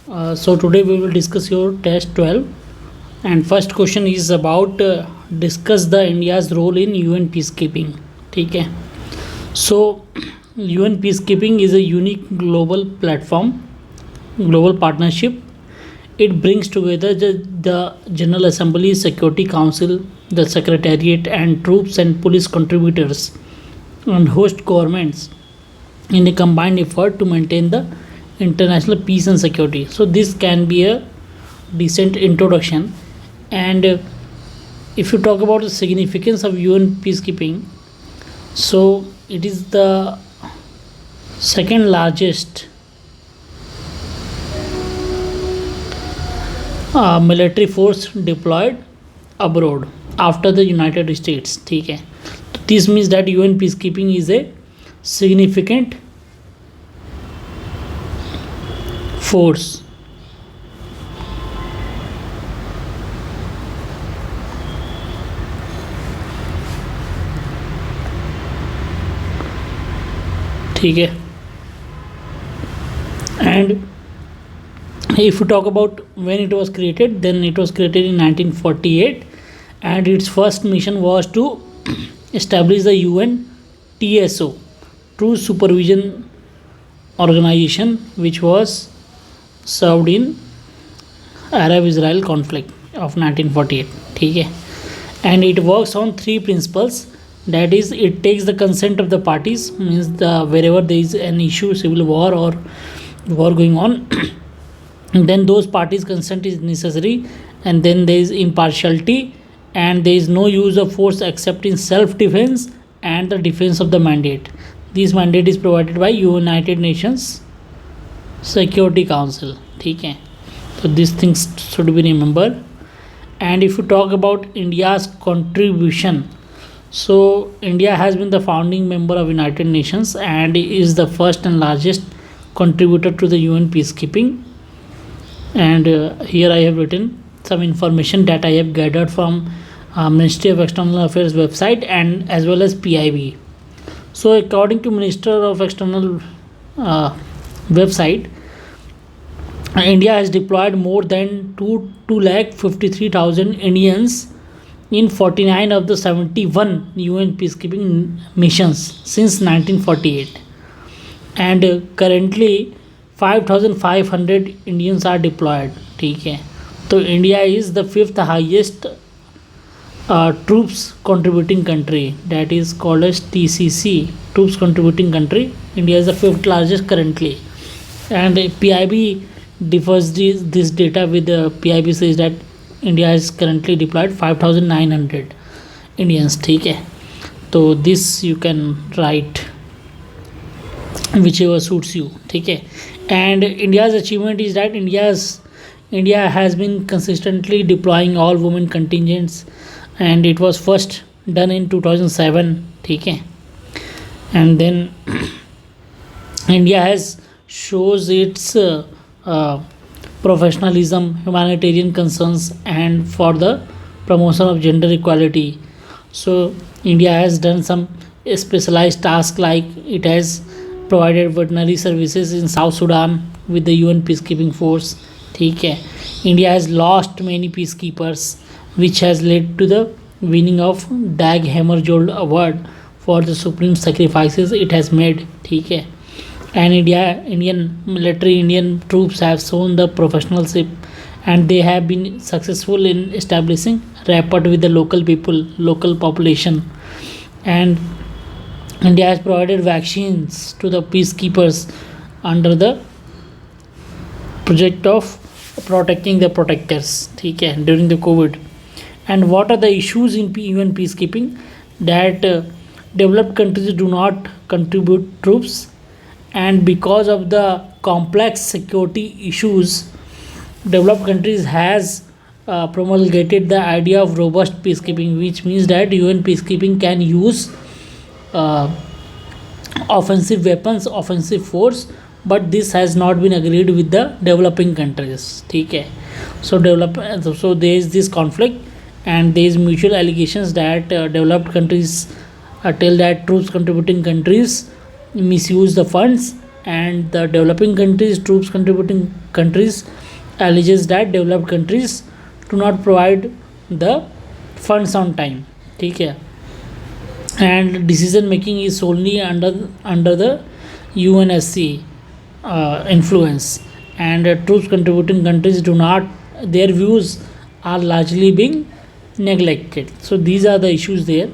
So today we will discuss your test 12, and first question is about discuss the India's role in UN peacekeeping. ठीक है. So UN peacekeeping is a unique global platform, global partnership. It brings together the General Assembly, Security Council, the Secretariat, and troops and police contributors and host governments in a combined effort to maintain the international peace and security. So this can be a decent introduction. And if you talk about the significance of UN peacekeeping, so it is the second largest military force deployed abroad after the United States. ठीक है. This means that UN peacekeeping is a significant force. ठीक है. And if you talk about when it was created, then it was created in 1948, and its first mission was to establish the UN TSO, True Supervision Organization, which was served in Arab-Israel conflict of 1948. ठीक है. And it works on three principles. That is, it takes the consent of the parties, means wherever there is an issue, civil war or war going on, then those parties' consent is necessary, and then there is impartiality, and there is no use of force except in self-defense and the defense of the mandate. This mandate is provided by United Nations Security Council. ठीक है. So these things should be remembered. And if you talk about India's contribution, so India has been the founding member of United Nations and is the first and largest contributor to the UN peacekeeping. And here I have written some information that I have gathered from Ministry of External Affairs website and as well as PIB. So according to Minister of External website, India has deployed more than 253,000 Indians in 49 of the 71 UN peacekeeping missions since 1948, and currently 5,500 Indians are deployed. ठीक है. तो India is the fifth highest troops contributing country, that is called as TCC, troops contributing country. India is the fifth largest currently, and PIB differs this data with the PIB says that India has currently deployed 5,900 Indians. ठीक है. तो this you can write whichever suits you. ठीक है. And India's achievement is that India has been consistently deploying all women contingents, and it was first done in 2007. ठीक है. And then India has shows its professionalism, humanitarian concerns, and for the promotion of gender equality. So India has done some specialized tasks, like it has provided veterinary services in South Sudan with the UN peacekeeping force. ठीक है. India has lost many peacekeepers, which has led to the winning of Dag Hammarskjöld Award for the supreme sacrifices it has made. ठीक है. And Indian military, Indian troops have shown the professionalship, and they have been successful in establishing rapport with the local people, local population. And India has provided vaccines to the peacekeepers under the project of protecting the protectors. ठीक है. During the COVID. And what are the issues in UN peacekeeping? That developed countries do not contribute troops, and because of the complex security issues, developed countries has promulgated the idea of robust peacekeeping, which means that UN peacekeeping can use offensive weapons, offensive force, but this has not been agreed with the developing countries. ठीक है. So there is this conflict, and there is mutual allegations that developed countries tell that troops contributing countries misuse the funds, and the developing countries, troops contributing countries, alleges that developed countries do not provide the funds on time. ठीक है, and decision making is only under the UNSC influence, and troops contributing countries do not, their views are largely being neglected. So these are the issues there.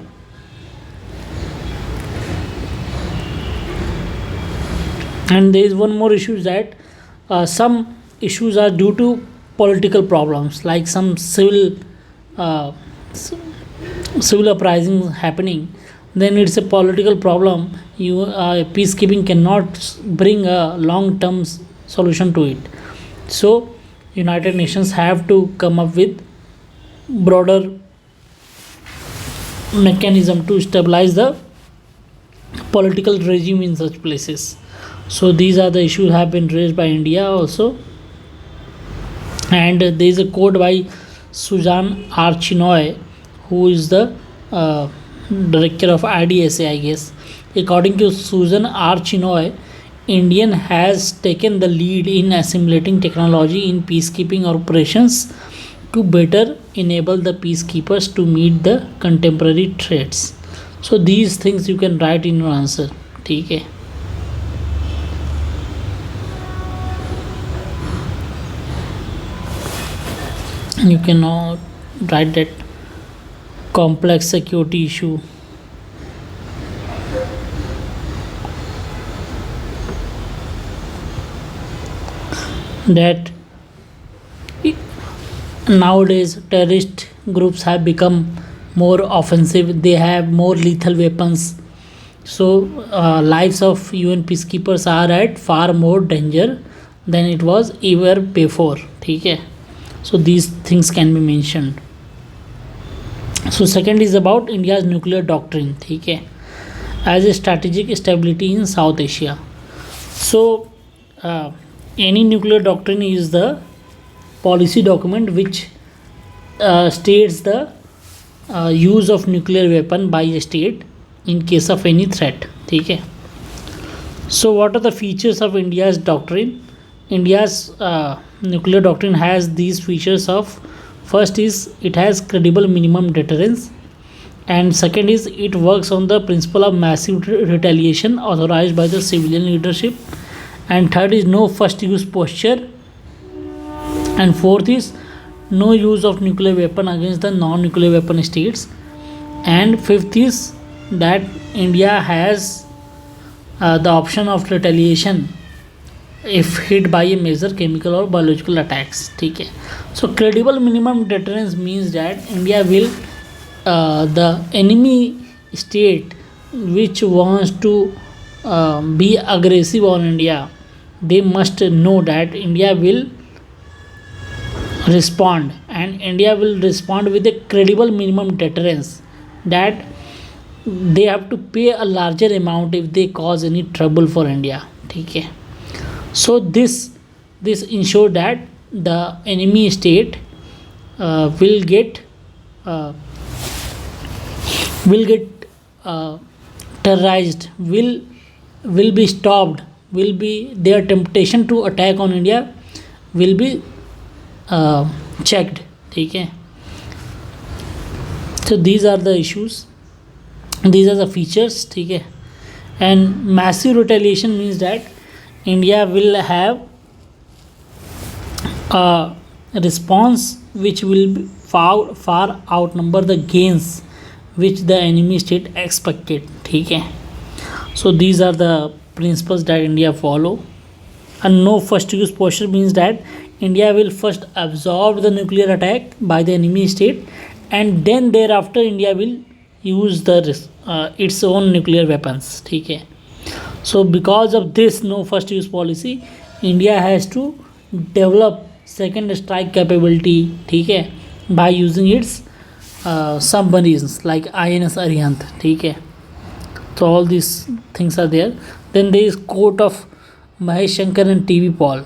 And there is one more issue, that some issues are due to political problems, like some uh, civil uprising happening, then it's a political problem. You peacekeeping cannot bring a long term solution to it. So United Nations have to come up with broader mechanism to stabilize the political regime in such places. So these are the issues have been raised by India also. And there is a quote by Susan R. Chinoy, who is the director of IDSA, I guess. According to Susan R. Chinoy, India has taken the lead in assimilating technology in peacekeeping operations to better enable the peacekeepers to meet the contemporary threats. So these things you can write in your answer. ठीक है. You cannot write that complex security issue. That nowadays terrorist groups have become more offensive, they have more lethal weapons. So lives of UN peacekeepers are at far more danger than it was ever before. ठीक है. So these things can be mentioned. So second is about India's nuclear doctrine. ठीक है, as a strategic stability in South Asia. So any nuclear doctrine is the policy document which states the use of nuclear weapon by a state in case of any threat. ठीक है. So what are the features of India's doctrine? India's nuclear doctrine has these features of, first is it has credible minimum deterrence, and second is it works on the principle of massive retaliation authorized by the civilian leadership, and third is no first use posture, and fourth is no use of nuclear weapon against the non-nuclear weapon states, and fifth is that India has the option of retaliation if hit by a major chemical or biological attacks. ठीक है. So credible minimum deterrence means that India will the enemy state which wants to be aggressive on India, they must know that India will respond, and India will respond with a credible minimum deterrence, that they have to pay a larger amount if they cause any trouble for India. ठीक है. So this ensure that the enemy state will get terrorized, will be stopped, will be their temptation to attack on India will be checked. ठीक है. So these are the issues, these are the features. ठीक है. And massive retaliation means that India will have a response which will be far outnumber the gains which the enemy state expected. ठीक है. So these are the principles that India follow. And no first use posture means that India will first absorb the nuclear attack by the enemy state, and then thereafter India will use the its own nuclear weapons. ठीक है. So because of this no first use policy, India has to develop second strike capability. ठीक है, by using its submarines like INS Arihant. ठीक है. So all these things are there. Then there is quote of Mahesh Shankar and TV Paul.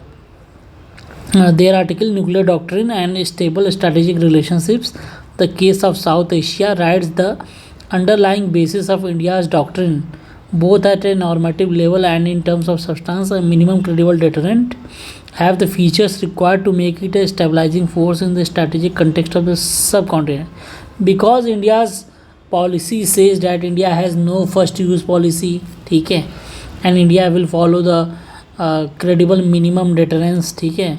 Their article Nuclear Doctrine and Stable Strategic Relationships, the Case of South Asia, writes the underlying basis of India's doctrine both at a normative level and in terms of substance. A minimum credible deterrent have the features required to make it a stabilizing force in the strategic context of the subcontinent. Because India's policy says that India has no first use policy, ठीक है, and India will follow the credible minimum deterrence, ठीक है.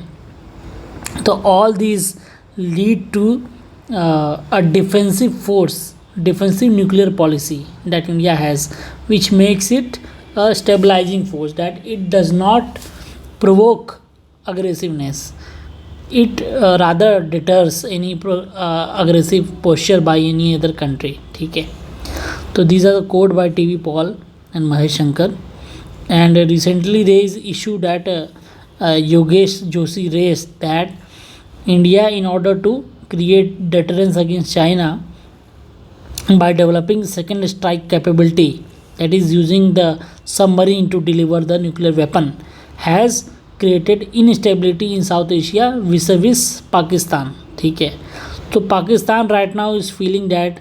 So all these lead to a defensive force, defensive nuclear policy that India has, which makes it a stabilizing force, that it does not provoke aggressiveness. It rather deters any aggressive posture by any other country, ठीक है. So these are the quote by TV Paul and Mahesh Shankar. And recently there is issue that Yogesh Joshi raised, that India, in order to create deterrence against China by developing second strike capability, that is using the submarine to deliver the nuclear weapon, has created instability in South Asia vis-a-vis Pakistan, ठीक है. So Pakistan right now is feeling that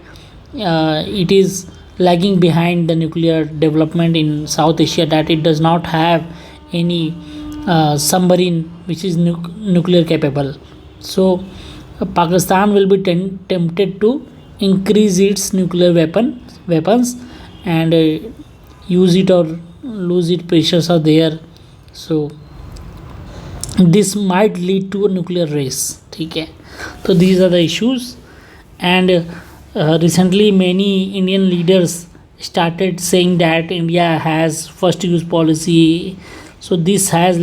it is lagging behind the nuclear development in South Asia, that it does not have any submarine which is nuclear capable. So Pakistan will be tempted to increase its nuclear weapons and use it or lose it. Pressures are there, so this might lead to a nuclear race, ठीक है. So these are the issues. And recently many Indian leaders started saying that India has first use policy. So this has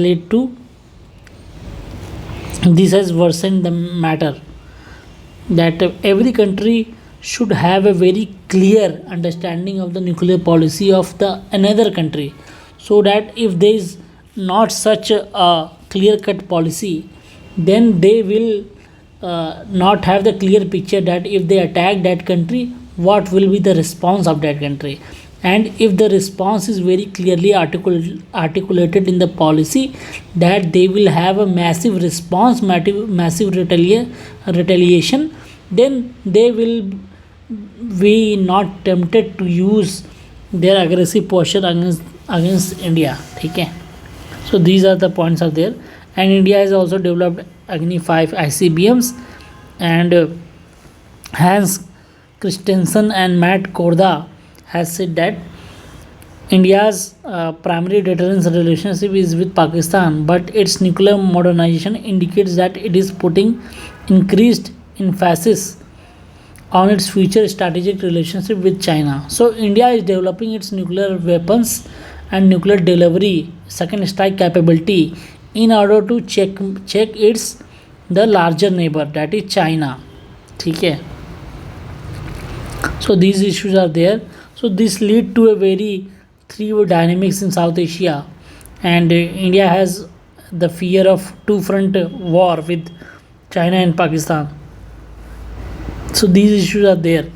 worsened the matter, that every country should have a very clear understanding of the nuclear policy of the another country, so that if there is not such a clear cut policy, then they will not have the clear picture that if they attack that country, what will be the response of that country. And if the response is very clearly articulated in the policy, that they will have a massive response, massive retaliation, then they will be not tempted to use their aggressive posture against India, ठीक है. So these are the points are there. And India has also developed Agni 5 ICBMs, and Hans Christensen and Matt Korda has said that India's primary deterrence relationship is with Pakistan, but its nuclear modernization indicates that it is putting increased emphasis on its future strategic relationship with China. So India is developing its nuclear weapons and nuclear delivery second strike capability in order to check its the larger neighbor, that is China, ठीक है. So these issues are there. So this lead to a very three dynamics in South Asia, and India has the fear of two front war with China and Pakistan. So these issues are there.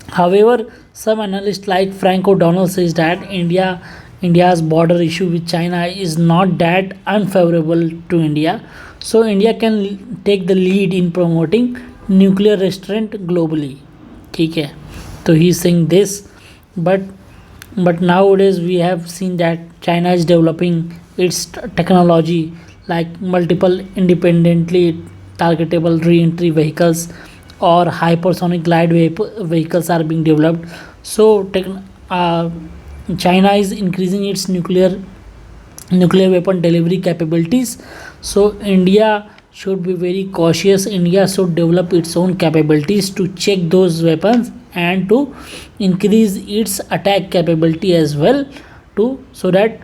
However, some analysts like Frank O'Donnell says that India's border issue with China is not that unfavorable to India. So India can take the lead in promoting nuclear restraint globally, ठीक है. So he is saying this, but nowadays we have seen that China is developing its technology, like multiple independently targetable re-entry vehicles or hypersonic glide vehicles are being developed. So China is increasing its nuclear weapon delivery capabilities. So India should be very cautious. India should develop its own capabilities to check those weapons and to increase its attack capability as well, so that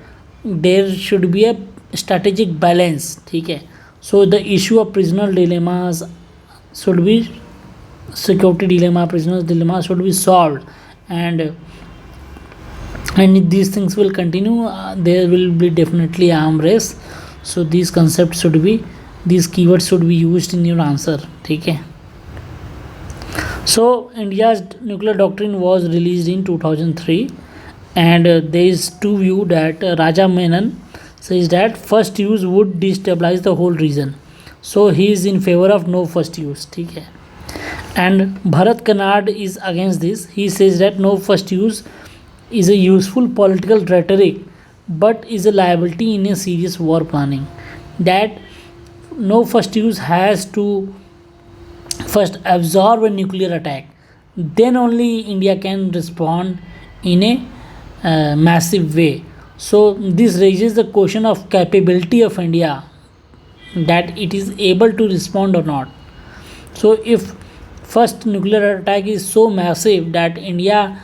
there should be a strategic balance, ठीक है. So the issue of prisoner dilemmas should be security dilemma, prisoners dilemma should be solved, and if these things will continue, there will be definitely arm race. So these concepts should be, these keywords should be used in your answer, ठीक है. So India's nuclear doctrine was released in 2003, and there is two view that Raja Menon says that first use would destabilize the whole region. So he is in favor of no first use, ठीक है. And Bharat Kanad is against this. He says that no first use is a useful political rhetoric but is a liability in a serious war planning. That no first use has to first absorb a nuclear attack, then only India can respond in a massive way. So this raises the question of capability of India, that it is able to respond or not. So if first nuclear attack is so massive that India's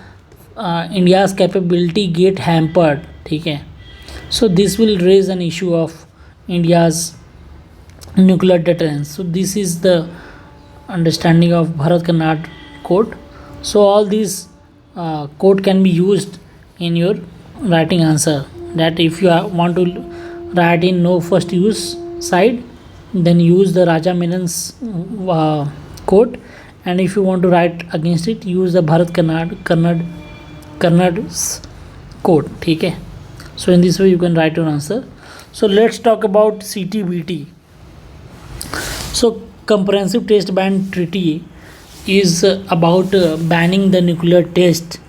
capability get hampered, ठीक है, so this will raise an issue of India's nuclear deterrence. So this is the understanding of Bharat Karnat code. So all these code can be used in your writing answer, that if you want to write in no first use side, then use the Raja Menon's code, and if you want to write against it, use the Bharat Karnat's code, ठीक है. So in this way you can write your answer. So let's talk about CTBT. So comprehensive test ban treaty is about banning the nuclear test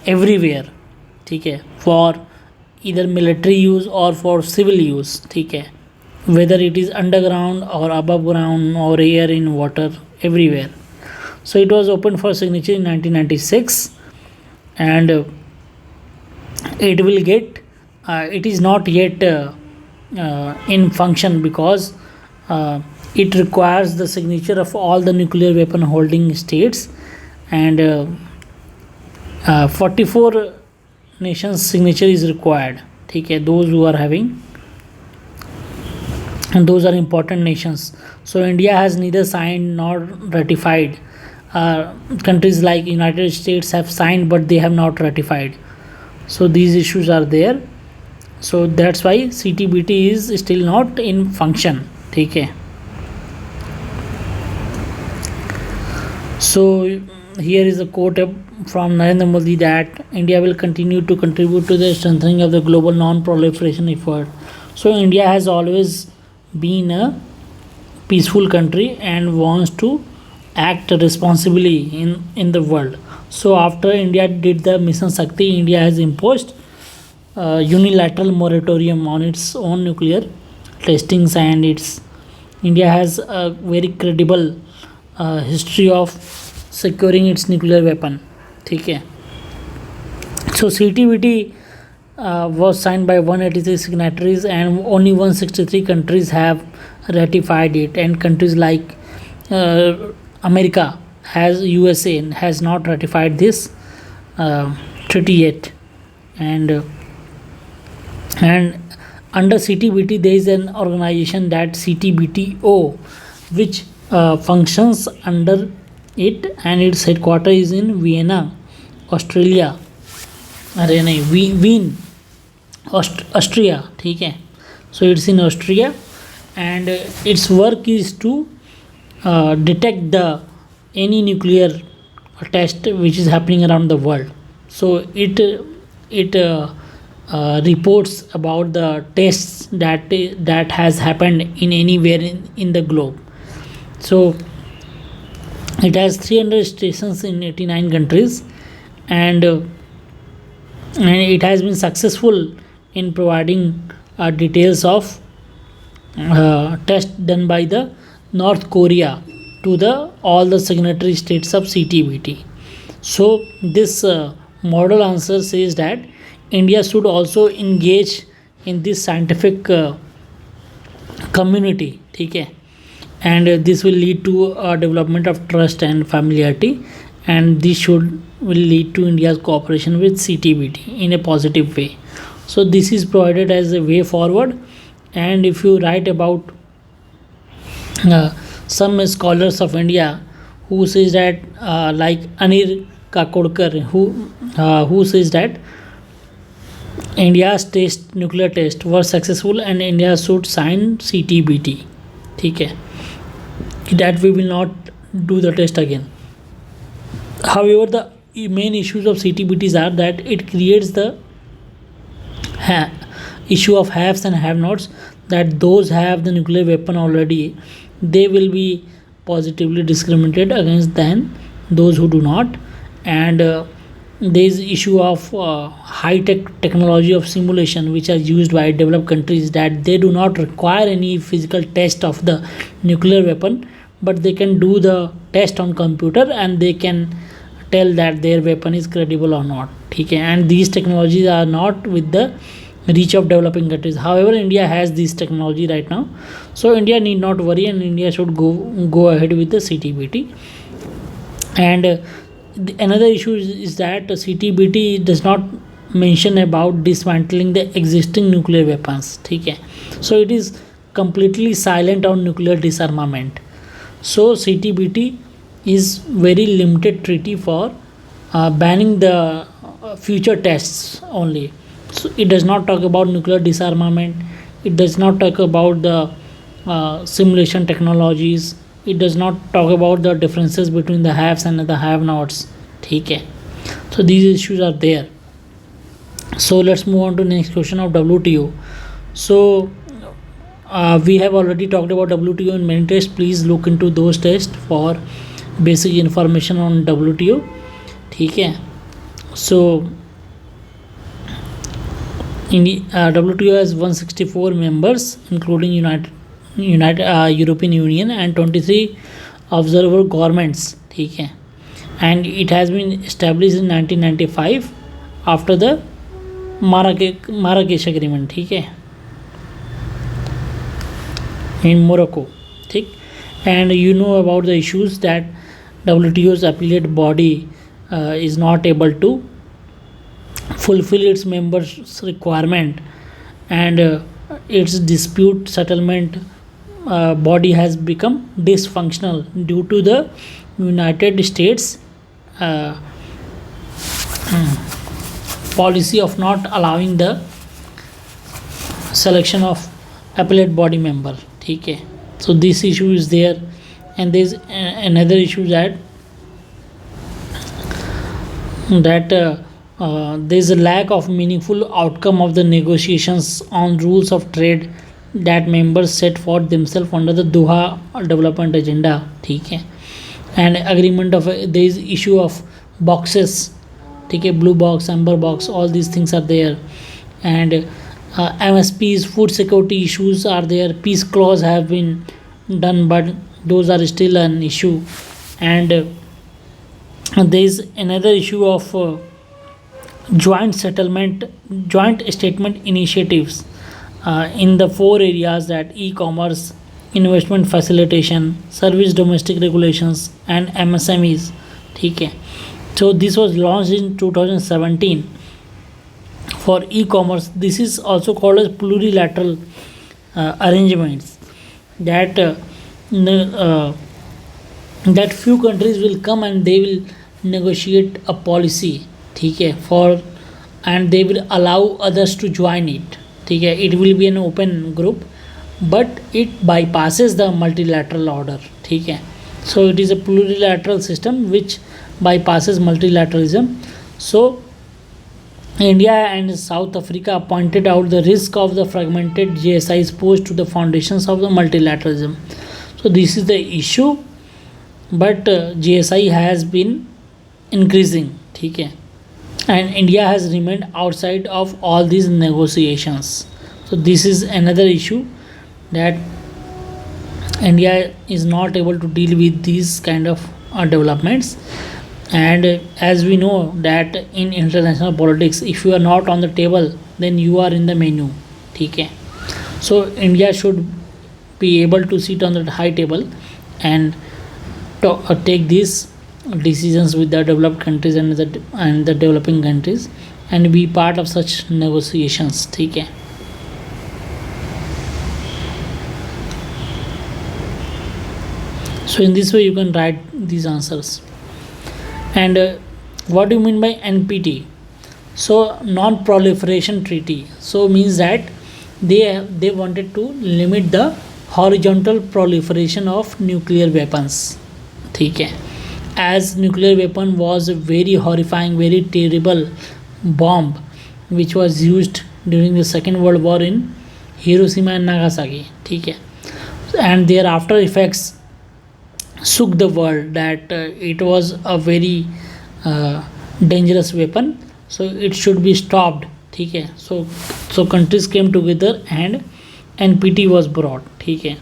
everywhere, ठीक है, for either military use or for civil use, ठीक है, whether it is underground or above ground or air, in water, everywhere. So it was opened for signature in 1996, and it will get it is not yet in function, because it requires the signature of all the nuclear weapon holding states, and 44 nations signature is required, ठीक है, those who are having, and those are important nations. So India has neither signed nor ratified. Countries like United States have signed but they have not ratified. So these issues are there. So that's why CTBT is still not in function, ठीक है. So here is a quote from Narendra Modi, that India will continue to contribute to the strengthening of the global non-proliferation effort. So India has always been a peaceful country and wants to act responsibly in the world. So after India did the Mission Shakti, India has imposed unilateral moratorium on its own nuclear testings, and India has a very credible history of securing its nuclear weapon, ठीक है. So CTBT was signed by 183 signatories, and only 163 countries have ratified it, and countries like America, USA has not ratified this treaty yet. And under CTBT there is an organization, that CTBTO, which functions under it, and its headquarters is in Vienna, Australia. अरे नहीं, Wien, Austria, ठीक है. So it's in Austria, and its work is to detect any nuclear test which is happening around the world. So it reports about the tests that has happened in anywhere in the globe. So it has 300 stations in 89 countries, and it has been successful in providing details of tests done by the North Korea to all the signatory states of CTBT. So this model answer says that India should also engage in this scientific community, ठीक है, and this will lead to a development of trust and familiarity, and this will lead to India's cooperation with CTBT in a positive way. So this is provided as a way forward. And if you write about some scholars of India who says that like Anir Kakodkar, who says that India's nuclear test was successful and India should sign CTBT, ठीक है, that we will not do the test again. However, the main issues of CTBTs are that it creates the issue of haves and have-nots, that those have the nuclear weapon already, they will be positively discriminated against than those who do not. And there is issue of high tech technology of simulation which are used by developed countries, that they do not require any physical test of the nuclear weapon, but they can do the test on computer and they can tell that their weapon is credible or not. Okay, and these technologies are not with the reach of developing countries. However, India has this technology right now, so India need not worry, and India should go ahead with the CTBT. And another issue is that CTBT does not mention about dismantling the existing nuclear weapons. Okay, so it is completely silent on nuclear disarmament. So CTBT is very limited treaty for banning the future tests only. So it does not talk about nuclear disarmament, it does not talk about the simulation technologies, it does not talk about the differences between the haves and the have nots. Okay, so these issues are there. So let's move on to next question of WTO. So we have already talked about WTO in many tests. Please look into those tests for basic information on WTO. Okay, so WTO has 164 members, including European Union and 23 observer governments. Okay, and it has been established in 1995 after the Marrakesh agreement. Okay, in Morocco. Okay, and you know about the issues that WTO's appellate body is not able to fulfill its members requirement, and its dispute settlement body has become dysfunctional due to the United States policy of not allowing the selection of appellate body member. Okay, so this issue is there. And there is another issue that there is a lack of meaningful outcome of the negotiations on rules of trade that members set for themselves under the Doha development agenda. Okay, and agreement of there is issue of boxes. Okay, blue box, amber box, all these things are there. And MSPs, food security issues are there. Peace clause have been done, but those are still an issue. And there is another issue of joint statement initiatives in the four areas, that e-commerce, investment facilitation, service domestic regulations, and MSMEs. Okay, so this was launched in 2017 for e-commerce. This is also called as plurilateral arrangements, that that few countries will come and they will negotiate a policy. Okay, for, and they will allow others to join it. Okay, it will be an open group, but it bypasses the multilateral order. Okay, so it is a plurilateral system which bypasses multilateralism. So India and South Africa pointed out the risk of the fragmented GSIs posed to the foundations of the multilateralism. So this is the issue, but GSI has been increasing. Okay, and India has remained outside of all these negotiations. So this is another issue, that India is not able to deal with these kind of developments. And as we know that in international politics, if you are not on the table, then you are in the menu. Okay, so India should be able to sit on the high table and take these decisions with the developed countries and the developing countries, and be part of such negotiations. Okay, so in this way you can write these answers. And what do you mean by NPT? So non-proliferation treaty, so means that they wanted to limit the horizontal proliferation of nuclear weapons. Okay, as nuclear weapon was a very horrifying, very terrible bomb which was used during the Second World War in Hiroshima and Nagasaki. Okay, and their after effects shook the world, that it was a very dangerous weapon, so it should be stopped. ठीक है, so countries came together and NPT was brought. ठीक है,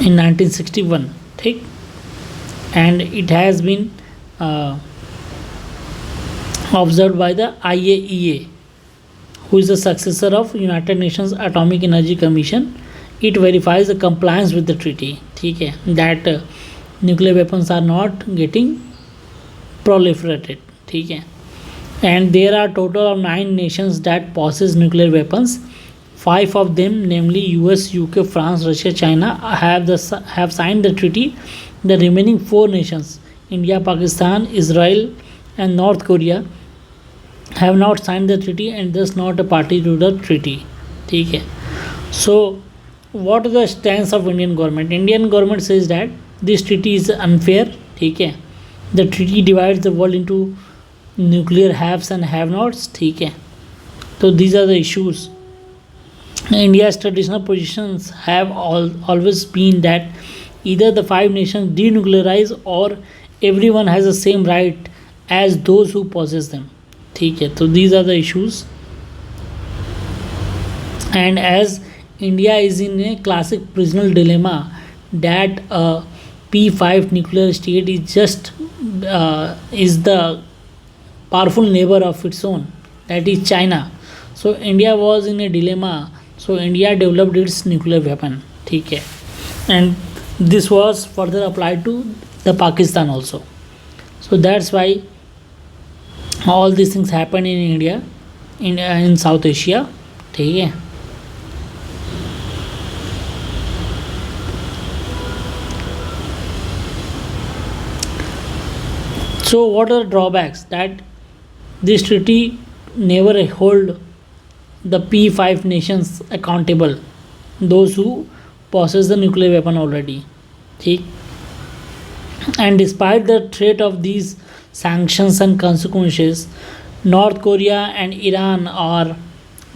in 1961. ठीक, and it has been observed by the IAEA, who is the successor of United Nations Atomic Energy Commission. It verifies the compliance with the treaty. ठीक है, that nuclear weapons are not getting proliferated. ठीक है, and there are total of 9 nations that possess nuclear weapons. 5 of them, namely US, UK, France, Russia, China, have signed the treaty. The remaining 4 nations, India, Pakistan, Israel, and North Korea, have not signed the treaty and thus not a party to the treaty. ठीक है, so what is the stance of Indian government? Indian government says that this treaty is unfair. ठीक है, the treaty divides the world into nuclear haves and have nots. ठीक है, so these are the issues. India's traditional positions have always been that either the 5 nations denuclearize or everyone has the same right as those who possess them. ठीक है, so these are the issues. And as India is in a classic prisoner dilemma that a P5 nuclear state is just is the powerful neighbor of its own, that is China. So India was in a dilemma, so India developed its nuclear weapon. ठीक है, and this was further applied to the Pakistan also. So that's why all these things happen in India, in South Asia. ठीक है, so what are the drawbacks? That this treaty never hold the P5 nations accountable, those who possess the nuclear weapon already. ठीक, and despite the threat of these sanctions and consequences, North Korea and Iran are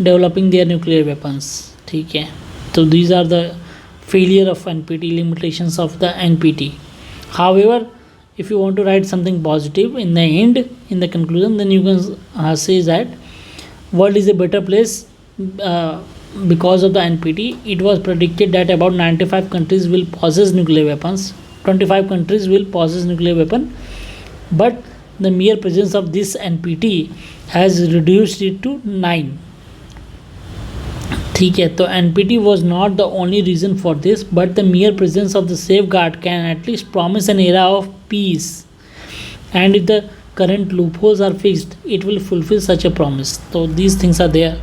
developing their nuclear weapons. ठीक है, so these are the failure of NPT, limitations of the NPT. However, if you want to write something positive in the end, in the conclusion, then you can say that world is a better place because of the NPT. It was predicted that about 95 countries will possess nuclear weapons, 25 countries will possess nuclear weapon, but the mere presence of this NPT has reduced it to 9. ठीक है, तो NPT was not the only reason for this, but the mere presence of the safeguard can at least promise an era of peace, and if the current loopholes are fixed, it will fulfill such a promise. So these things are there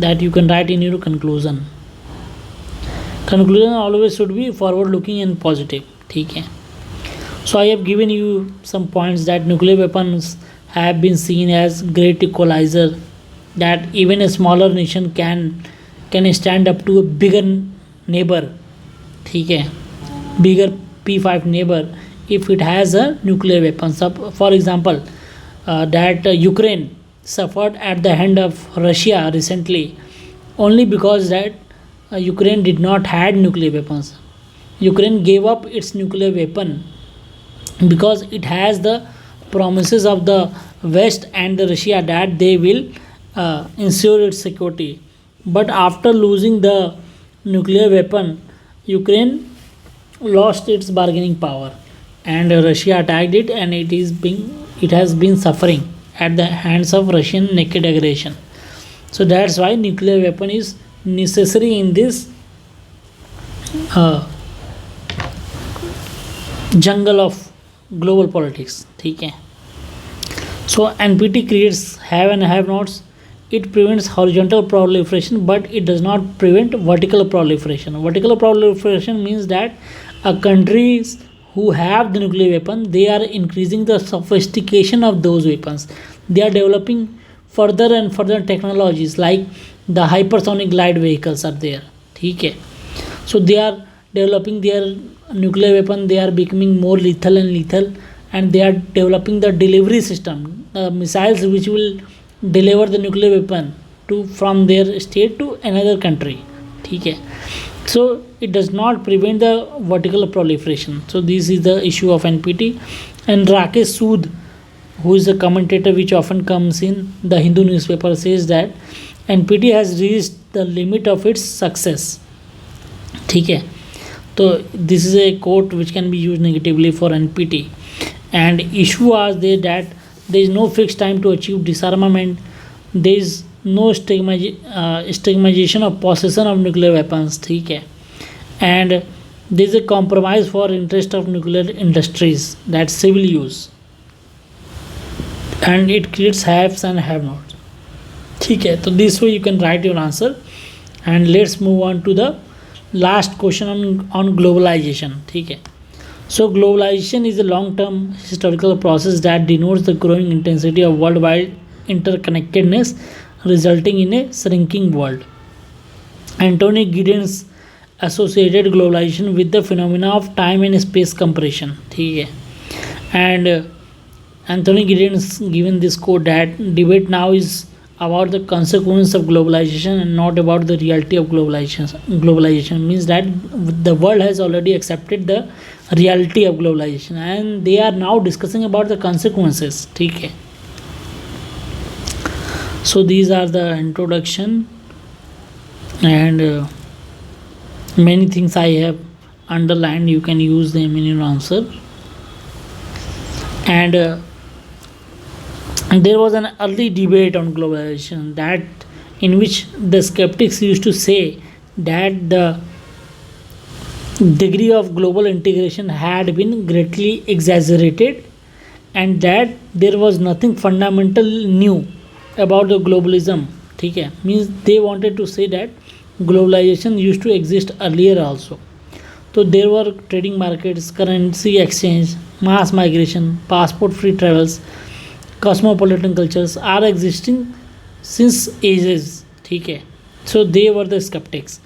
that you can write in your conclusion. Conclusion always should be forward looking and positive. ठीक है, so I have given you some points that nuclear weapons have been seen as great equalizer, that even a smaller nation can stand up to a bigger neighbor. ठीक है, bigger P5 neighbor if it has a nuclear weapon. For example, that Ukraine suffered at the hand of Russia recently only because that Ukraine did not had nuclear weapons. Ukraine gave up its nuclear weapon because it has the promises of the West and the Russia that they will ensure its security. But after losing the nuclear weapon, Ukraine lost its bargaining power, and Russia attacked it, and it has been suffering at the hands of Russian naked aggression. So that's why nuclear weapon is necessary in this jungle of global politics. ठीक है, so NPT creates have and have nots. It prevents horizontal proliferation, but it does not prevent vertical proliferation. Vertical proliferation means that countries who have the nuclear weapon, they are increasing the sophistication of those weapons. They are developing further and further technologies, like the hypersonic glide vehicles are there. ठीक है, so they are developing their nuclear weapon, they are becoming more lethal and lethal, and they are developing the delivery system, missiles which will deliver the nuclear weapon from their state to another country. ठीक है, so it does not prevent the vertical proliferation. So this is the issue of NPT. And Rakesh Sood, who is a commentator which often comes in the Hindu newspaper, says that NPT has reached the limit of its success. ठीक है, तो this is a quote which can be used negatively for NPT. And issue are there that there is no fixed time to achieve disarmament. There is no stigmatization of possession of nuclear weapons. ठीक है, and there is a compromise for interest of nuclear industries, that's civil use, and it creates haves and have nots. ठीक है, तो this way you can write your answer. And let's move on to the last question on globalization. ठीक है, so globalization is a long term historical process that denotes the growing intensity of worldwide interconnectedness resulting in a shrinking world. Anthony Giddens associated globalization with the phenomena of time and space compression. ठीक है, and Anthony Giddens given this quote that debate now is about the consequence of globalization and not about the reality of globalization. Globalization means that the world has already accepted the reality of globalization and they are now discussing about the consequences. ठीक है, so these are the introduction and many things I have underlined. You can use them in your answer. And there was an early debate on globalization that in which the skeptics used to say that the degree of global integration had been greatly exaggerated and that there was nothing fundamental new about the globalism. ठीक है, means they wanted to say that globalization used to exist earlier also. So there were trading markets, currency exchange, mass migration, passport free travels, cosmopolitan cultures are existing since ages. ठीक है, so they were the skeptics.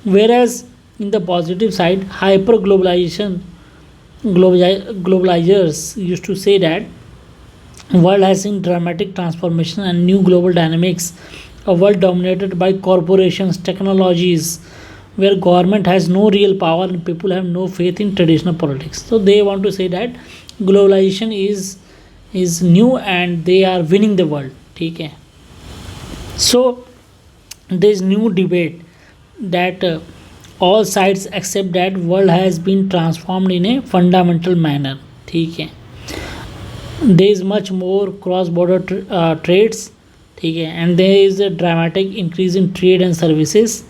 Whereas in the positive side, hyper globalizers used to say that world has seen dramatic transformation and new global dynamics, a world dominated by corporations, technologies, where government has no real power and people have no faith in traditional politics. So they want to say that globalization is new and they are winning the world. ठीक है, so there is new debate that all sides accept that world has been transformed in a fundamental manner. ठीक है, there is much more cross border trades. ठीक है, and there is a dramatic increase in trade and services.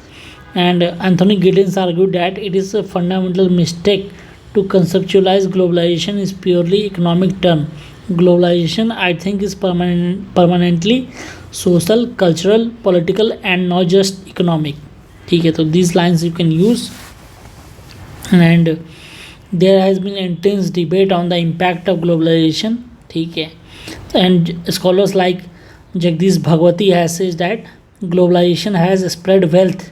And Anthony Giddens argued that it is a fundamental mistake to conceptualize globalization is purely economic term. Globalization, I think, is permanently social, cultural, political, and not just economic. ठीक है, तो these lines you can use. And there has been intense debate on the impact of globalization. ठीक है, and scholars like Jagdish Bhagwati has said that globalization has spread wealth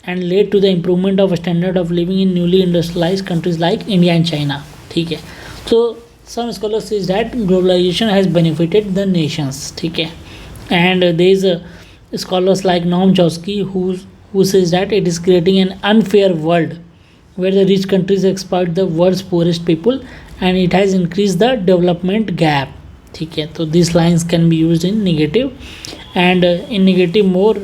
and led to the improvement of standard of living in newly industrialized countries like India and China. ठीक है, so some scholars says that globalization has benefited the nations. ठीक है, and there is scholars like Noam Chomsky who says that it is creating an unfair world where the rich countries exploit the world's poorest people and it has increased the development gap. ठीक है, तो these lines can be used in negative. And in negative more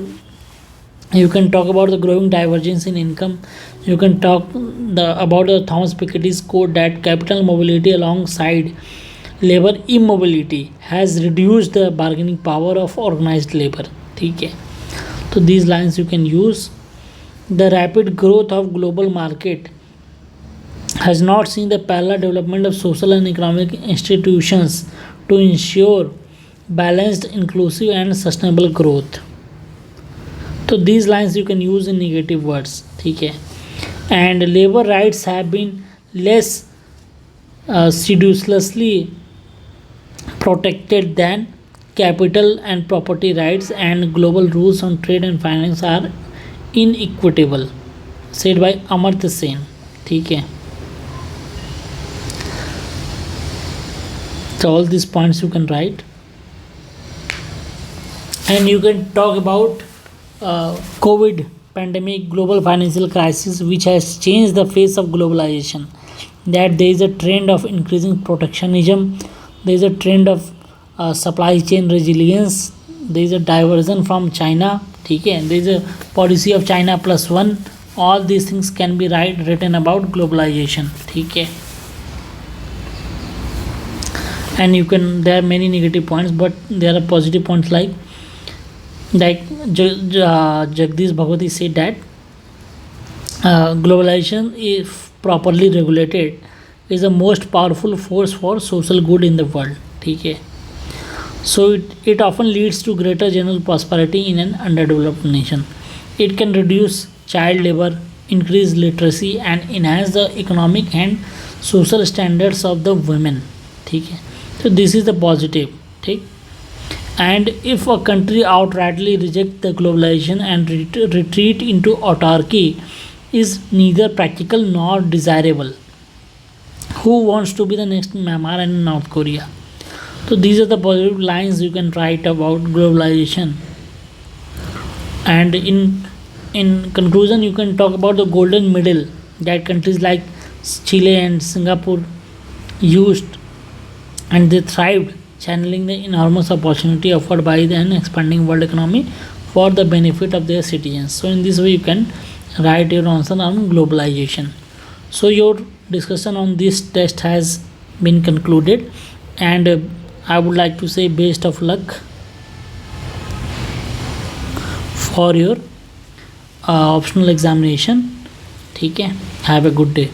you can talk about the growing divergence in income. You can talk about the Thomas Piketty's quote that capital mobility alongside labor immobility has reduced the bargaining power of organized labor. ठीक है, तो these lines you can use. The rapid growth of global market has not seen the parallel development of social and economic institutions to ensure balanced, inclusive and sustainable growth. So these lines you can use in negative words. ठीक है, and labor rights have been less sedulously protected than capital and property rights, and global rules on trade and finance are inequitable, said by Amartya Sen. ठीक है, so all these points you can write. And you can talk about COVID pandemic, global financial crisis which has changed the face of globalization. that there is a trend of increasing protectionism, there is a trend of supply chain resilience, there is a diversion from China. ठीक है, there is a policy of China plus one. All these things can be written about globalization. ठीक है, and you can, there are many negative points but there are positive points like Jagdish Bhagwati said that globalization, if properly regulated, is the most powerful force for social good in the world. ठीक है, so it often leads to greater general prosperity in an underdeveloped nation. It can reduce child labor, increase literacy and enhance the economic and social standards of the women. ठीक है, so this is the positive. ठीक, and if a country outrightly reject the globalization and retreat into autarky is neither practical nor desirable. Who wants to be the next Myanmar and North Korea? So these are the positive lines you can write about globalization. And in conclusion, you can talk about the golden middle that countries like Chile and Singapore used, and they thrived, channeling the enormous opportunity offered by an expanding world economy for the benefit of their citizens. So in this way you can write your answer on globalization. So your discussion on this test has been concluded, and I would like to say best of luck for your optional examination. ठीक है, have a good day.